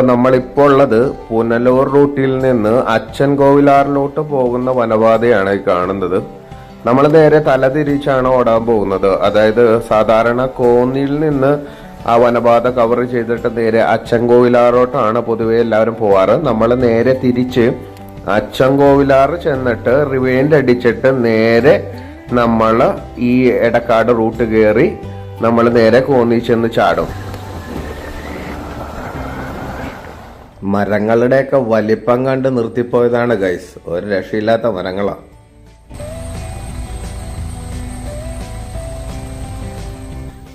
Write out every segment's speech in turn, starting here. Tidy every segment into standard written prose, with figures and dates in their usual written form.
നമ്മളിപ്പോൾ ഉള്ളത് പുനലൂർ റൂട്ടിൽ നിന്ന് അച്ചൻകോവിലാറിലോട്ട് പോകുന്ന വനപാതയാണ് ഈ കാണുന്നത്. നമ്മൾ നേരെ തലതിരിച്ചാണ് ഓടാൻ പോകുന്നത്. അതായത് സാധാരണ കോന്നിയിൽ നിന്ന് ആ വനപാത കവർ ചെയ്തിട്ട് നേരെ അച്ചൻകോവിലാറോട്ടാണ് പൊതുവെ എല്ലാവരും പോവാറ്. നമ്മൾ നേരെ തിരിച്ച് അച്ചൻകോവിലാറ് ചെന്നിട്ട് റിവൈൻഡ് അടിച്ചിട്ട് നേരെ നമ്മൾ ഈ എടക്കാട് റൂട്ട് കയറി നമ്മൾ നേരെ കോന്നി ചെന്ന് ചാടും. മരങ്ങളുടെയൊക്കെ വലിപ്പം കണ്ട് നിർത്തിപ്പോയതാണ് ഗൈസ്. ഒരു രക്ഷയില്ലാത്ത മരങ്ങളാണ്.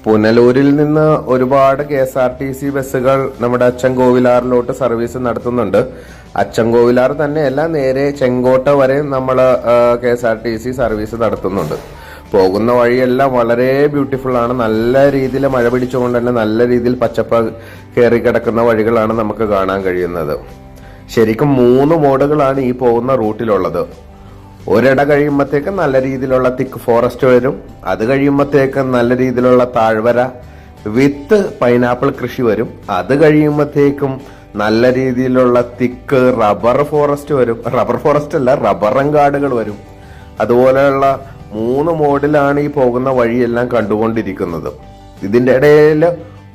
പുനലൂരിൽ നിന്ന് ഒരുപാട് KSRTC ബസ്സുകൾ നമ്മുടെ അച്ചൻകോവിലാറിലോട്ട് സർവീസ് നടത്തുന്നുണ്ട്. അച്ചൻകോവിലാർ തന്നെയല്ല, നേരെ ചെങ്കോട്ട വരെ നമ്മൾ KSRTC സർവീസ് നടത്തുന്നുണ്ട്. പോകുന്ന വഴിയെല്ലാം വളരെ ബ്യൂട്ടിഫുൾ ആണ്. നല്ല രീതിയിൽ മഴ പിടിച്ചുകൊണ്ട് തന്നെ നല്ല രീതിയിൽ പച്ചപ്പ് കയറി കിടക്കുന്ന വഴികളാണ് നമുക്ക് കാണാൻ കഴിയുന്നത്. ശരിക്കും 3 മോഡുകളാണ് ഈ പോകുന്ന റൂട്ടിലുള്ളത്. ഒരിട കഴിയുമ്പോഴത്തേക്ക് നല്ല രീതിയിലുള്ള തിക്ക് ഫോറസ്റ്റ് വരും. അത് കഴിയുമ്പോഴത്തേക്ക് നല്ല രീതിയിലുള്ള താഴ്വര വിത്ത് പൈനാപ്പിൾ കൃഷി വരും. അത് കഴിയുമ്പോഴത്തേക്കും നല്ല രീതിയിലുള്ള തിക്ക് റബ്ബർ ഫോറസ്റ്റ് വരും. റബ്ബർ ഫോറസ്റ്റ് അല്ല, റബ്ബറങ്കാടുകൾ വരും. അതുപോലെയുള്ള 3 മോഡിലാണ് ഈ പോകുന്ന വഴിയെല്ലാം കണ്ടുകൊണ്ടിരിക്കുന്നത്. ഇതിൻ്റെ ഇടയിൽ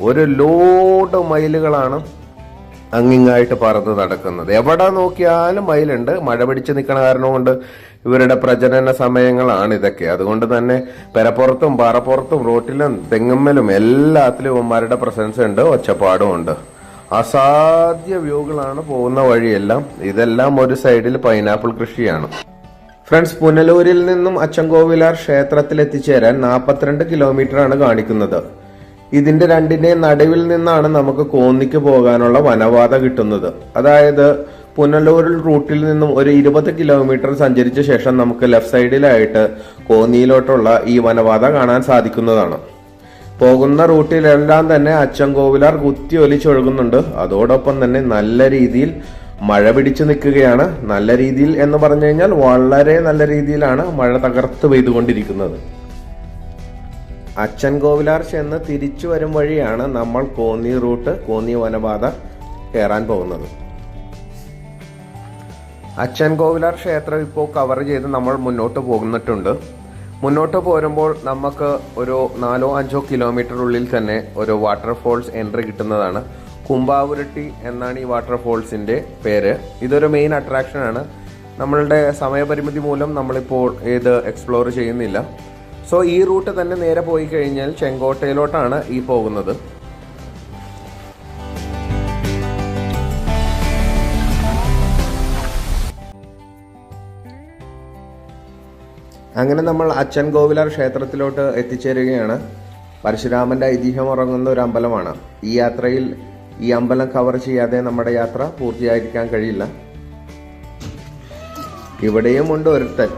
ഒരു ലോഡ് മയിലുകളാണ് അങ്ങിങ്ങായിട്ട് പറന്ന് നടക്കുന്നത്. എവിടെ നോക്കിയാലും മയിലുണ്ട്. മഴ പിടിച്ച് നിൽക്കണ കാരണം കൊണ്ട് ഇവരുടെ പ്രജനന സമയങ്ങളാണ് ഇതൊക്കെ. അതുകൊണ്ട് തന്നെ പെരപ്പുറത്തും പാറപ്പുറത്തും റോട്ടിലും തെങ്ങുമ്മലും എല്ലാത്തിലും ഇവന്മാരുടെ പ്രസൻസ് ഉണ്ട്, ഒച്ചപ്പാടും ഉണ്ട്. അസാധ്യ വ്യൂകളാണ് പോകുന്ന വഴിയെല്ലാം. ഇതെല്ലാം ഒരു സൈഡിൽ പൈനാപ്പിൾ കൃഷിയാണ്. ഫ്രണ്ട്സ്, പുനലൂരിൽ നിന്നും അച്ചൻകോവിലാർ ക്ഷേത്രത്തിൽ എത്തിച്ചേരാൻ 42 കിലോമീറ്റർ ആണ് കാണിക്കുന്നത്. ഇതിന്റെ രണ്ടിന്റെയും നടുവിൽ നിന്നാണ് നമുക്ക് കോന്നിക്ക് പോകാനുള്ള വനപാത കിട്ടുന്നത്. അതായത് പുനലൂർ റൂട്ടിൽ നിന്നും ഒരു 20 കിലോമീറ്റർ സഞ്ചരിച്ച ശേഷം നമുക്ക് ലെഫ്റ്റ് സൈഡിലായിട്ട് കോന്നിയിലോട്ടുള്ള ഈ വനപാത കാണാൻ സാധിക്കുന്നതാണ്. പോകുന്ന റൂട്ടിലെല്ലാം തന്നെ അച്ചൻകോവിലാർ കുത്തി ഒലിച്ചൊഴുകുന്നുണ്ട്. അതോടൊപ്പം തന്നെ നല്ല രീതിയിൽ മഴ പിടിച്ചു നിൽക്കുകയാണ്. നല്ല രീതിയിൽ എന്ന് പറഞ്ഞു കഴിഞ്ഞാൽ വളരെ നല്ല രീതിയിലാണ് മഴ തകർത്ത് പെയ്തുകൊണ്ടിരിക്കുന്നത്. അച്ചൻകോവിലാർ ചെന്ന് തിരിച്ചു വരും വഴിയാണ് നമ്മൾ കോന്നി റൂട്ട്, കോന്നി വനപാത കയറാൻ പോകുന്നത്. അച്ചൻകോവിലാർ ക്ഷേത്രം ഇപ്പോൾ കവർ ചെയ്ത് നമ്മൾ മുന്നോട്ട് പോകുന്നിട്ടുണ്ട്. മുന്നോട്ട് പോരുമ്പോൾ നമുക്ക് ഒരു 4-5 കിലോമീറ്റർ ഉള്ളിൽ തന്നെ ഒരു വാട്ടർഫോൾസ് എൻട്രി കിട്ടുന്നതാണ്. കുംഭാവുരട്ടി എന്നാണ് ഈ വാട്ടർഫോൾസിന്റെ പേര്. ഇതൊരു മെയിൻ അട്രാക്ഷൻ ആണ്. നമ്മളുടെ സമയപരിമിതി മൂലം നമ്മളിപ്പോൾ ഇത് എക്സ്പ്ലോർ ചെയ്യുന്നില്ല. സോ ഈ റൂട്ട് തന്നെ നേരെ പോയി കഴിഞ്ഞാൽ ചെങ്കോട്ടയിലോട്ടാണ് ഈ പോകുന്നത്. അങ്ങനെ നമ്മൾ അച്ചൻകോവിലാർ ക്ഷേത്രത്തിലോട്ട് എത്തിച്ചേരുകയാണ്. പരശുരാമന്റെ ഐതിഹ്യം ഉറങ്ങുന്ന ഒരു അമ്പലമാണ്. ഈ യാത്രയിൽ ഈ അമ്പലം കവർ ചെയ്യാതെ നമ്മുടെ യാത്ര പൂർത്തിയായിരിക്കാൻ കഴിയില്ല. ഇവിടെയും ഉണ്ട് ഒരുത്തൻ.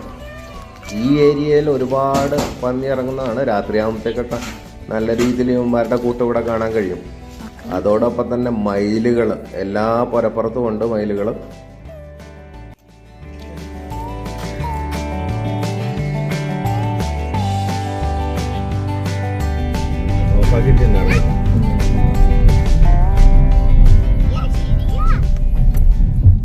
ഈ ഏരിയയിൽ ഒരുപാട് പന്നി ഇറങ്ങുന്നതാണ്. രാത്രിയാകുമ്പോഴത്തേക്കൊക്കെ നല്ല രീതിയിൽ ഇവന്മാരുടെ കൂട്ടുകൂടെ കാണാൻ കഴിയും. അതോടൊപ്പം തന്നെ മയിലുകൾ, എല്ലാ പുരപ്പുറത്തും ഉണ്ട് മയിലുകൾ.